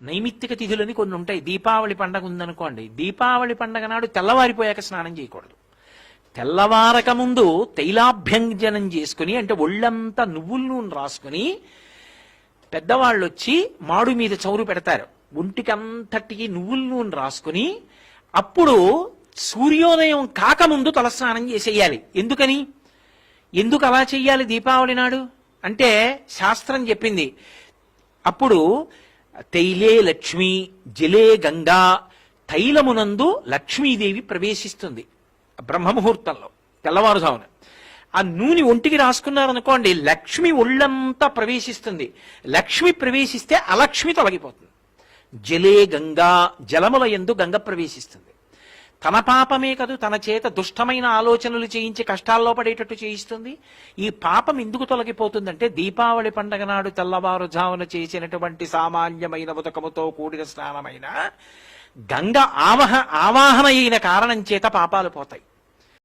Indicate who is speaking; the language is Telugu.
Speaker 1: నైమిత్తిక తిథులని కొన్ని ఉంటాయి. దీపావళి పండగ ఉందనుకోండి, దీపావళి పండగ నాడు తెల్లవారిపోయాక స్నానం చేయకూడదు. తెల్లవారక ముందు తైలాభ్యంజనం చేసుకుని, అంటే ఒళ్ళంతా నువ్వుల నూనె రాసుకుని, పెద్దవాళ్ళు వచ్చి మాడు మీద చౌరు పెడతారు, ఒంటికి అంతటికి నువ్వుల నూనె రాసుకుని, అప్పుడు సూర్యోదయం కాకముందు తలస్నానం చేసేయాలి. ఎందుకు అలా చెయ్యాలి దీపావళి నాడు అంటే శాస్త్రం చెప్పింది. అప్పుడు తైలే లక్ష్మి జలే గంగా, తైలమునందు లక్ష్మీదేవి ప్రవేశిస్తుంది బ్రహ్మముహూర్తంలో తెల్లవారుజామున. ఆ నూనె ఒంటికి రాసుకున్నారనుకోండి, లక్ష్మి ఒళ్ళంతా ప్రవేశిస్తుంది. లక్ష్మి ప్రవేశిస్తే అలక్ష్మి తొలగిపోతుంది. జలే గంగా, జలముల యందు గంగ ప్రవేశిస్తుంది. తన పాపమే కదూ, తన చేత దుష్టమైన ఆలోచనలు చేయించి కష్టాల్లో పడేటట్టు చేయిస్తుంది. ఈ పాపం ఎందుకు తొలగిపోతుందంటే, దీపావళి పండగ నాడు తెల్లవారుజామున చేసినటువంటి సామాన్యమైన ఉదకముతో కూడిన స్నానమైన గంగ ఆవాహన అయిన కారణం చేత పాపాలు పోతాయి.